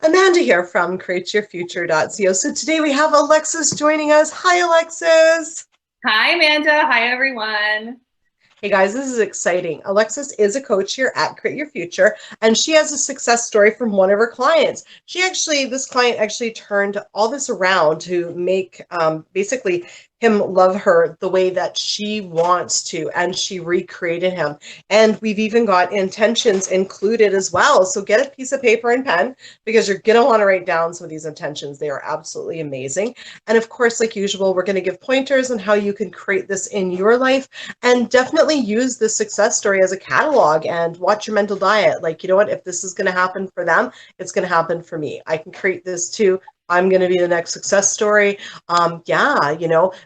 Amanda here from createyourfuture.co. So today we have Alexis joining us. Hi, Alexis. Hi, Amanda. Hi, everyone. Hey guys, this is exciting. Alexis is a coach here at Create Your Future, and she has a success story from one of her clients. This client actually turned all this around to make basically him love her the way that she wants to, and she recreated him. And we've even got intentions included as well. So get a piece of paper and pen because you're going to want to write down some of these intentions. They are absolutely amazing. And of course, like usual, we're going to give pointers on how you can create this in your life, and definitely use the success story as a catalog and watch your mental diet. Like, you know what, if this is going to happen for them, it's going to happen for me. I can create this too. I'm going to be the next success story.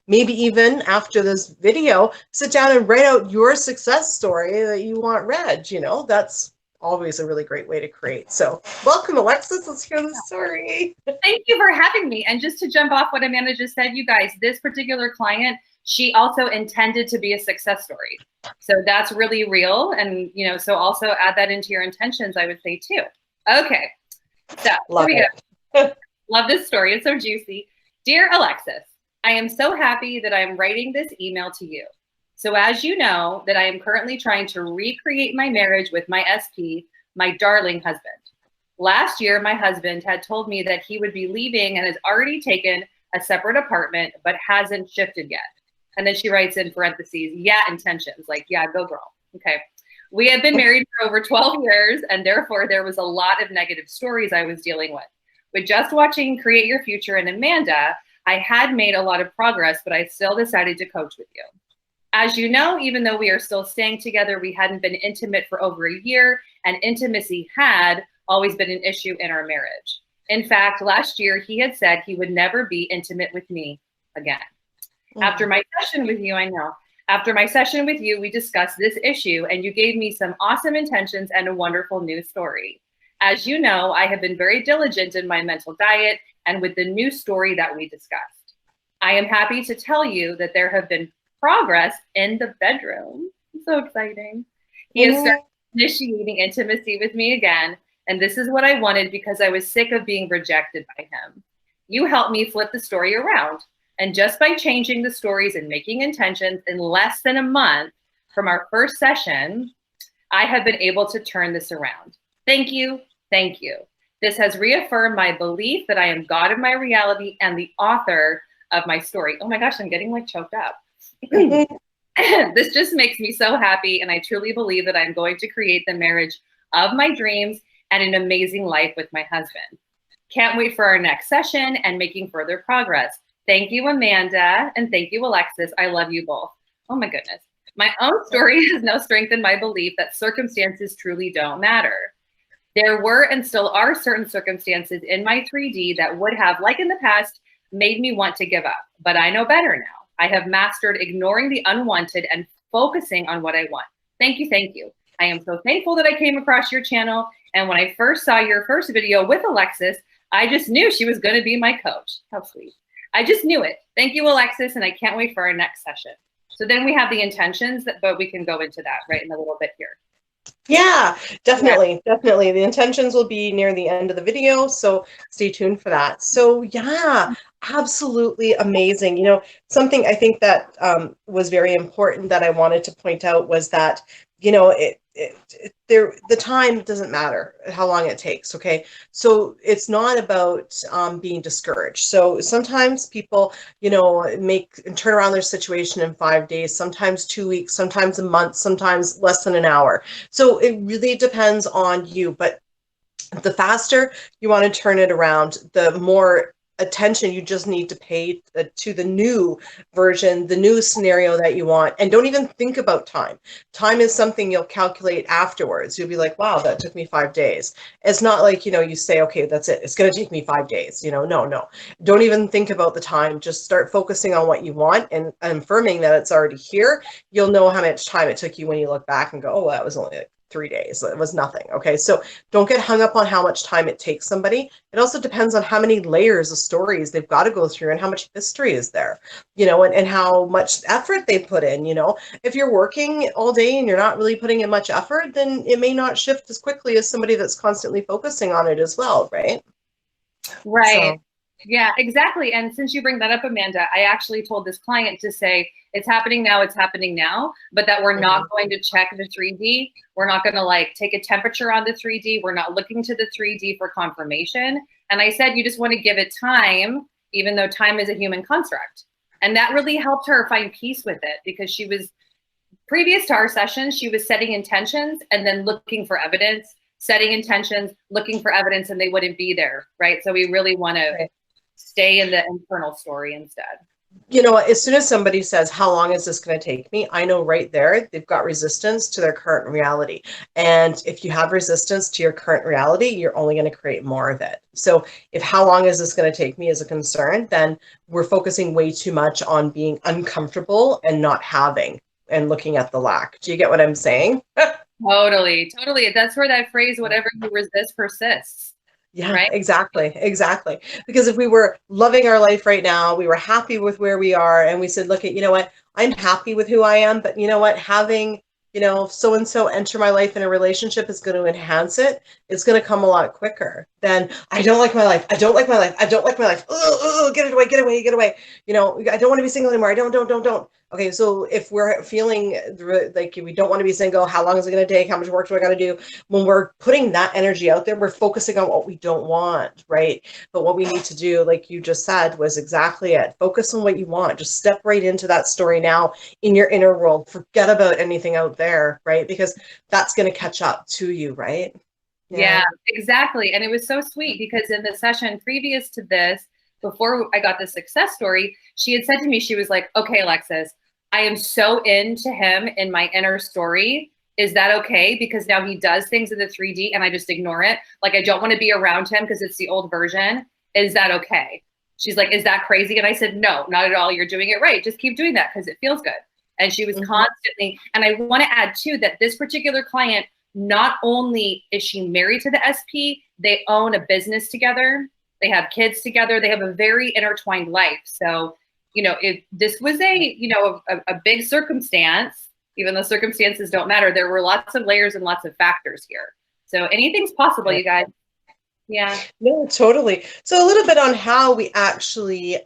Maybe even after this video, sit down and write out your success story that you want read. That's always a really great way to create. So welcome, Alexis. Let's hear the story. Thank you for having me. And just to jump off what Amanda just said, you guys, this particular client, she also intended to be a success story. So that's really real. And, so also add that into your intentions, I would say too. Okay. So Love here we it. go. Love this story. It's so juicy. Dear Alexis, I am so happy that I am writing this email to you. So as you know, that I am currently trying to recreate my marriage with my SP, my darling husband. Last year, my husband had told me that he would be leaving and has already taken a separate apartment, but hasn't shifted yet. And then she writes in parentheses, yeah, intentions, like, yeah, go girl. Okay. We had been married for over 12 years, and therefore there was a lot of negative stories I was dealing with. With just watching Create Your Future and Amanda, I had made a lot of progress, but I still decided to coach with you. As you know, even though we are still staying together, we hadn't been intimate for over a year, and intimacy had always been an issue in our marriage. In fact, last year, he had said he would never be intimate with me again. After my session with you, we discussed this issue, and you gave me some awesome intentions and a wonderful new story. As you know, I have been very diligent in my mental diet and with the new story that we discussed. I am happy to tell you that there have been progress in the bedroom. So exciting. He has started initiating intimacy with me again, and this is what I wanted because I was sick of being rejected by him. You helped me flip the story around. And just by changing the stories and making intentions in less than a month from our first session, I have been able to turn this around. Thank you. Thank you. This has reaffirmed my belief that I am God of my reality and the author of my story. Oh my gosh, I'm getting like choked up. This just makes me so happy. And I truly believe that I'm going to create the marriage of my dreams and an amazing life with my husband. Can't wait for our next session and making further progress. Thank you, Amanda, and thank you, Alexis. I love you both. Oh my goodness. My own story has now strengthened my belief that circumstances truly don't matter. There were and still are certain circumstances in my 3D that would have, like in the past, made me want to give up. But I know better now. I have mastered ignoring the unwanted and focusing on what I want. Thank you, thank you. I am so thankful that I came across your channel. And when I first saw your first video with Alexis, I just knew she was going to be my coach. How sweet. I just knew it. Thank you, Alexis, and I can't wait for our next session. So then we have the intentions, but we can go into that right in a little bit here. Yeah, definitely. Yeah. Definitely. The intentions will be near the end of the video, so stay tuned for that. So yeah, absolutely amazing. Something I think that was very important that I wanted to point out was that, the time doesn't matter how long it takes. Okay. So it's not about being discouraged. So sometimes people, make and turn around their situation in 5 days, sometimes 2 weeks, sometimes a month, sometimes less than an hour. So it really depends on you, but the faster you want to turn it around, the more attention you just need to pay to the new version, the new scenario that you want. And don't even think about time. Time is something you'll calculate afterwards. You'll be like, wow, that took me 5 days. It's not like, you say, okay, that's it. It's going to take me 5 days. No. Don't even think about the time. Just start focusing on what you want and affirming that it's already here. You'll know how much time it took you when you look back and go, oh, that was only like 3 days. It was nothing. Okay. So don't get hung up on how much time it takes somebody. It also depends on how many layers of stories they've got to go through and how much history is there, and how much effort they put in. If you're working all day and you're not really putting in much effort, then it may not shift as quickly as somebody that's constantly focusing on it as well. Right. Right. So, Yeah, exactly. And since you bring that up, Amanda, I actually told this client to say, it's happening now, but that we're not going to check the 3D. We're not going to like take a temperature on the 3D. We're not looking to the 3D for confirmation. And I said, you just want to give it time, even though time is a human construct. And that really helped her find peace with it, because she was, previous to our session, she was setting intentions and then looking for evidence, setting intentions, looking for evidence, and they wouldn't be there, right? So we really want to stay in the internal story instead. You know, as soon as somebody says, how long is this going to take me? I know right there, they've got resistance to their current reality. And if you have resistance to your current reality, you're only going to create more of it. So if how long is this going to take me is a concern, then we're focusing way too much on being uncomfortable and not having and looking at the lack. Do you get what I'm saying? Totally. That's where that phrase, whatever you resist persists. Yeah, right? exactly. Because if we were loving our life right now, we were happy with where we are, and we said, look, you know what, I'm happy with who I am, but you know what, having, you know, so and so enter my life in a relationship is going to enhance it. It's going to come a lot quicker than I don't like my life. I don't like my life. I don't like my life. Get it away, get away, get away. You know, I don't want to be single anymore. I don't. Okay, so if we're feeling like we don't want to be single, how long is it going to take? How much work do I got to do? When we're putting that energy out there, we're focusing on what we don't want, right? But what we need to do, like you just said, was exactly it. Focus on what you want. Just step right into that story now in your inner world. Forget about anything out there, right? Because that's going to catch up to you, right? Yeah, exactly. And it was so sweet because in the session previous to this, before I got the success story, she had said to me, she was like, okay, Alexis, I am so into him in my inner story. Is that okay? Because now he does things in the 3D and I just ignore it. Like, I don't want to be around him because it's the old version. Is that okay? She's like, is that crazy? And I said, no, not at all. You're doing it right. Just keep doing that because it feels good. And she was constantly, and I want to add too, that this particular client, not only is she married to the SP, they own a business together. They have kids together. They have a very intertwined life. So, you know, if this was a big circumstance, even though circumstances don't matter, there were lots of layers and lots of factors here. So anything's possible, you guys. Yeah. No, totally. So a little bit on how we actually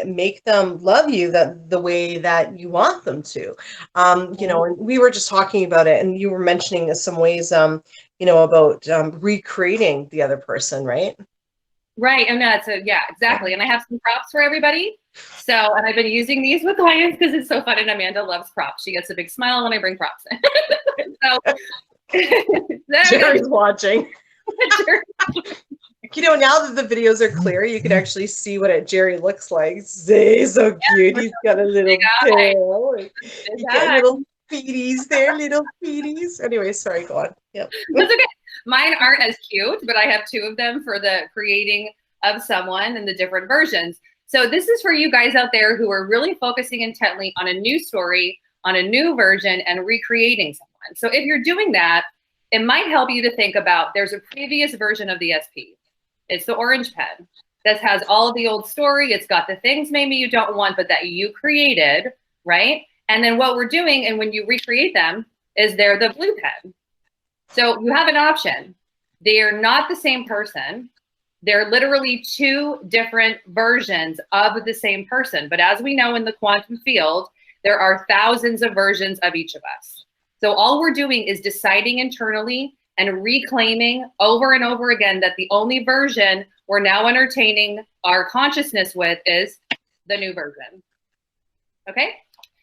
make them love you the way that you want them to. You know, and we were just talking about it, and you were mentioning some ways, you know, about recreating the other person, right? Right. And that's yeah, exactly. And I have some props for everybody. So, and I've been using these with clients because it's so fun. And Amanda loves props. She gets a big smile when I bring props in. So Jerry's watching. You know, now that the videos are clear, you can actually see what Jerry looks like. He's so cute. He's got a little tail. He's got little feeties there, little feeties. Anyway, sorry, go on. Yep. That's okay. Mine aren't as cute, but I have two of them for the creating of someone and the different versions. So this is for you guys out there who are really focusing intently on a new story, on a new version, and recreating someone. So if you're doing that, it might help you to think about, there's a previous version of the SP. It's the orange pen. This has all of the old story. It's got the things maybe you don't want, but that you created, right? And then what we're doing, and when you recreate them, is they're the blue pen. So you have an option. They are not the same person. They're literally two different versions of the same person. But as we know in the quantum field, there are thousands of versions of each of us. So all we're doing is deciding internally and reclaiming over and over again that the only version we're now entertaining our consciousness with is the new version. Okay?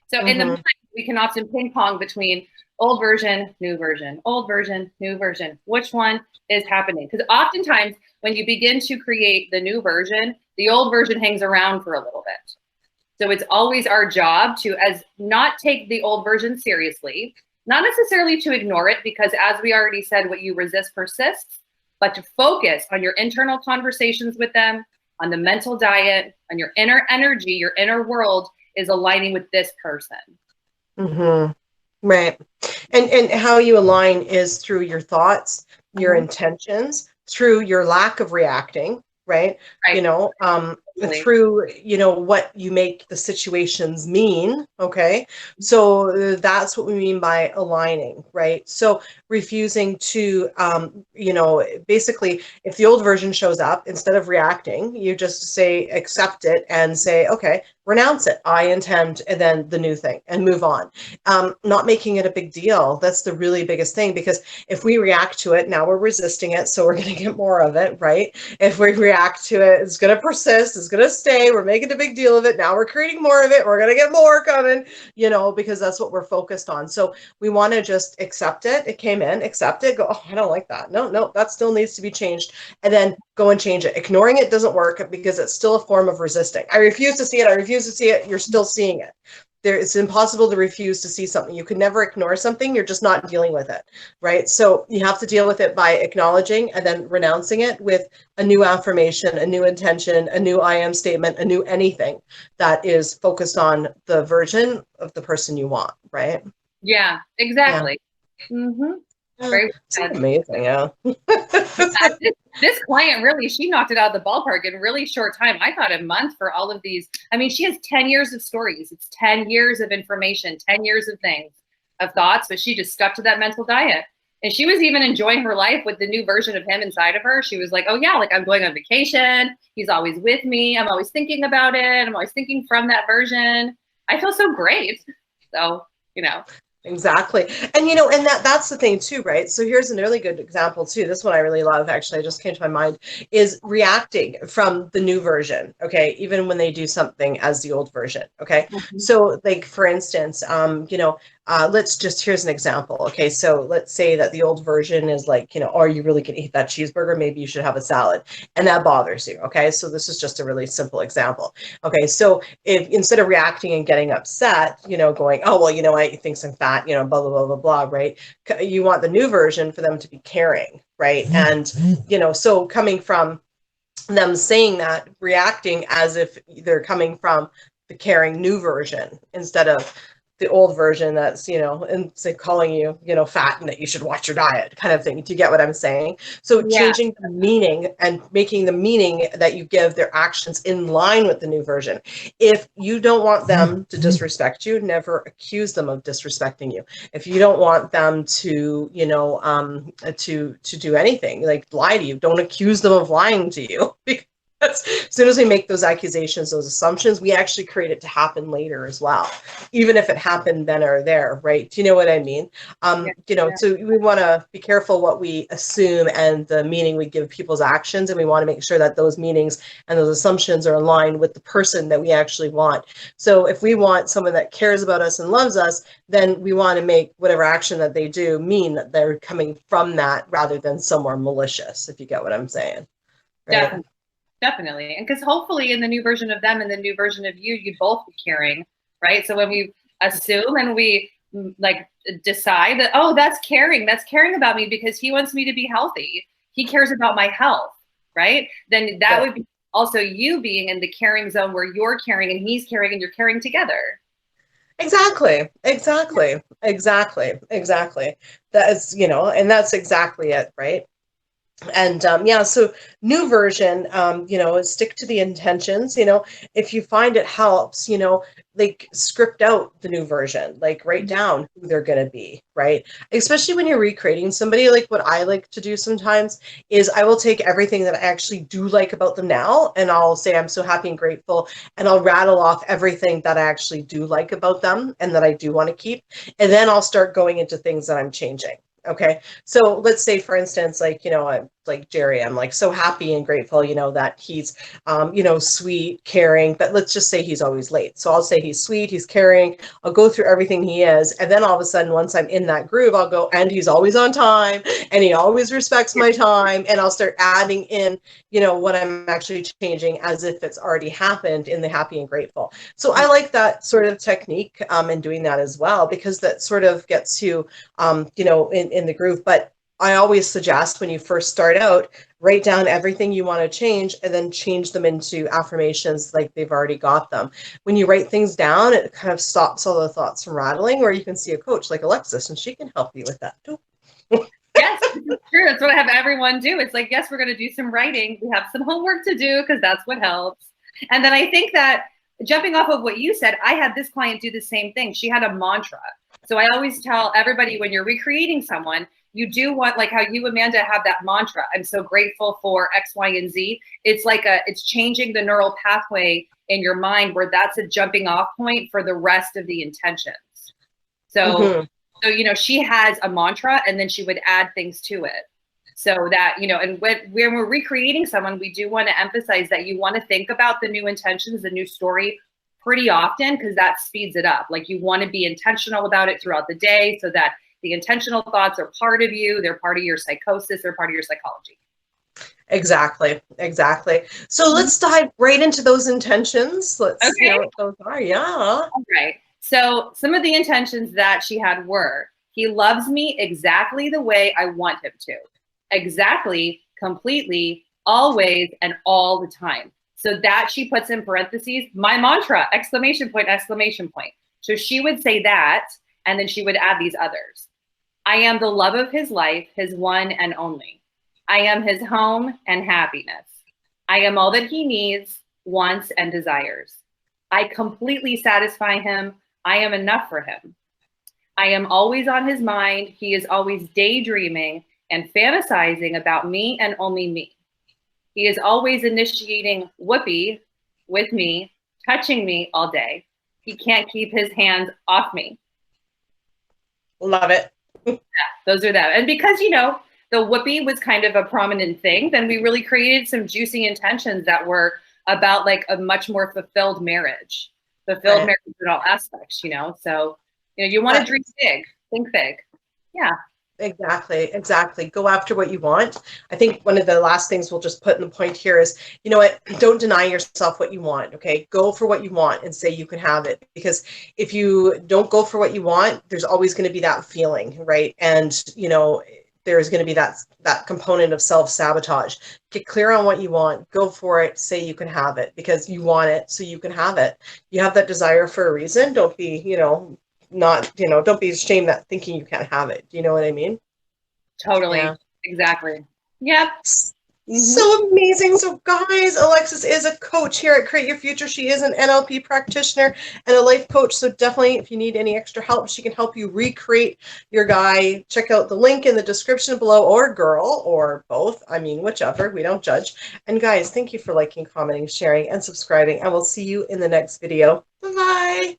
So in the mind, we can often ping pong between old version, new version, old version, new version. Which one is happening? Because oftentimes when you begin to create the new version, the old version hangs around for a little bit. So it's always our job to not take the old version seriously, not necessarily to ignore it, because as we already said, what you resist persists, but to focus on your internal conversations with them, on the mental diet, on your inner energy, your inner world is aligning with this person. Right. And how you align is through your thoughts, your intentions, through your lack of reacting, right? You know, through, you know, what you make the situations mean. Okay. So that's what we mean by aligning, right? So refusing to, you know, basically, if the old version shows up, instead of reacting, you just say, accept it and say, okay, renounce it. I intend, and then the new thing, and move on. Not making it a big deal. That's the really biggest thing, because if we react to it, now we're resisting it. So we're going to get more of it, right? If we react to it, it's going to persist, it's going to stay. We're making a big deal of it. Now we're creating more of it. We're going to get more coming, you know, because that's what we're focused on. So we want to just accept it. It came in, accept it, go, oh, I don't like that. No, that still needs to be changed. And then go and change it. Ignoring it doesn't work because it's still a form of resisting. I refuse to see it. I refuse to see it. You're still seeing it. It's impossible to refuse to see something. You can never ignore something. You're just not dealing with it, right? So you have to deal with it by acknowledging and then renouncing it with a new affirmation, a new intention, a new I am statement, a new anything that is focused on the version of the person you want, right? Yeah, exactly. Yeah. Mm-hmm. Very amazing, yeah. This client really, she knocked it out of the ballpark in a really short time. I thought a month for all of these. I mean, she has 10 years of stories. It's 10 years of information, 10 years of things, of thoughts, but she just stuck to that mental diet. And she was even enjoying her life with the new version of him inside of her. She was like, oh yeah, like I'm going on vacation. He's always with me. I'm always thinking about it. I'm always thinking from that version. I feel so great. So, you know. Exactly. And, you know, and that's the thing too, right? So here's a really good example too. This one I really love, actually, I just came to my mind, is reacting from the new version. Okay. Even when they do something as the old version. Okay. Mm-hmm. So like, for instance, you know, here's an example. Okay. So let's say that the old version is like, you know, are you really going to eat that cheeseburger? Maybe you should have a salad, and that bothers you. Okay. So this is just a really simple example. Okay. So if instead of reacting and getting upset, you know, going, oh, well, you know what, he thinks I'm fat, you know, blah, blah, blah, blah, blah, right? You want the new version for them to be caring, right? And, you know, so coming from them saying that, reacting as if they're coming from the caring new version instead of the old version that's, you know, and say calling you, you know, fat and that you should watch your diet kind of thing. Do you get what I'm saying? So changing the meaning and making the meaning that you give their actions in line with the new version. If you don't want them to disrespect you, never accuse them of disrespecting you. If you don't want them to, you know, to do anything, like lie to you, don't accuse them of lying to you. As soon as we make those accusations, those assumptions, we actually create it to happen later as well, even if it happened then or there, right? Do you know what I mean? You know, so we want to be careful what we assume and the meaning we give people's actions, and we want to make sure that those meanings and those assumptions are aligned with the person that we actually want. So if we want someone that cares about us and loves us, then we want to make whatever action that they do mean that they're coming from that rather than somewhere malicious, if you get what I'm saying. Right? Definitely. And because hopefully in the new version of them and the new version of you, you'd both be caring, right? So when we assume and we like decide that, oh, that's caring about me because he wants me to be healthy. He cares about my health, right? Then that would be also you being in the caring zone where you're caring and he's caring and you're caring together. Exactly. That is, you know, and that's exactly it, right? And yeah, so new version, you know, stick to the intentions. You know, if you find it helps, you know, like script out the new version, like write down who they're going to be, right? Especially when you're recreating somebody. Like what I like to do sometimes is I will take everything that I actually do like about them now, and I'll say I'm so happy and grateful, and I'll rattle off everything that I actually do like about them and that I do want to keep, and then I'll start going into things that I'm changing. Okay. So let's say, for instance, like, you know, I'm like Jerry, I'm like so happy and grateful, you know, that he's, you know, sweet, caring, but let's just say he's always late. So I'll say he's sweet, he's caring. I'll go through everything he is. And then all of a sudden, once I'm in that groove, I'll go, and he's always on time and he always respects my time. And I'll start adding in, you know, what I'm actually changing as if it's already happened in the happy and grateful. So I like that sort of technique and doing that as well, because that sort of gets you, you know, in the groove. But I always suggest when you first start out, write down everything you want to change and then change them into affirmations like they've already got them. When you write things down, it kind of stops all the thoughts from rattling, or you can see a coach like Alexis and she can help you with that too. Yes, it's true. That's what I have everyone do. It's like, yes, we're going to do some writing. We have some homework to do because that's what helps. And then I think that jumping off of what you said, I had this client do the same thing. She had a mantra. So I always tell everybody when you're recreating someone, you do want, like how you, Amanda, have that mantra. I'm so grateful for X, Y, and Z. It's like it's changing the neural pathway in your mind where that's a jumping off point for the rest of the intentions. So, so, you know, she has a mantra and then she would add things to it. So that, you know, and when we're recreating someone, we do want to emphasize that you want to think about the new intentions, the new story pretty often, because that speeds it up. Like, you want to be intentional about it throughout the day so that the intentional thoughts are part of you. They're part of your psychosis. They're part of your psychology. Exactly. Exactly. So let's dive right into those intentions. Let's see what those are. Yeah. All right. So some of the intentions that she had were, he loves me exactly the way I want him to. Exactly, completely, always, and all the time. So that she puts in parentheses, my mantra, exclamation point, exclamation point. So she would say that, and then she would add these others. I am the love of his life, his one and only. I am his home and happiness. I am all that he needs, wants, and desires. I completely satisfy him. I am enough for him. I am always on his mind. He is always daydreaming and fantasizing about me and only me. He is always initiating whoopee with me, touching me all day. He can't keep his hands off me. Love it. Yeah, those are that. And because, you know, the whoopee was kind of a prominent thing, then we really created some juicy intentions that were about like a much more fulfilled marriage. Fulfilled marriage in all aspects, you know? So, you know, you want to dream big, think big. Yeah. Exactly. Exactly. Go after what you want. I think one of the last things we'll just put in the point here is, you know what, don't deny yourself what you want. Okay. Go for what you want and say you can have it. Because if you don't go for what you want, there's always going to be that feeling, right? And, you know, there's going to be that component of self-sabotage. Get clear on what you want, go for it, say you can have it because you want it, so you can have it. You have that desire for a reason. Don't be, you know, don't be ashamed that thinking you can't have it. Do you know what I mean? Totally. Yeah. Exactly. Yep. So amazing. So guys, Alexis is a coach here at Create Your Future. She is an NLP practitioner and a life coach. So definitely, if you need any extra help, she can help you recreate your guy. Check out the link in the description below, or girl, or both. I mean, whichever. We don't judge. And guys, thank you for liking, commenting, sharing, and subscribing. And we'll see you in the next video. Bye-bye.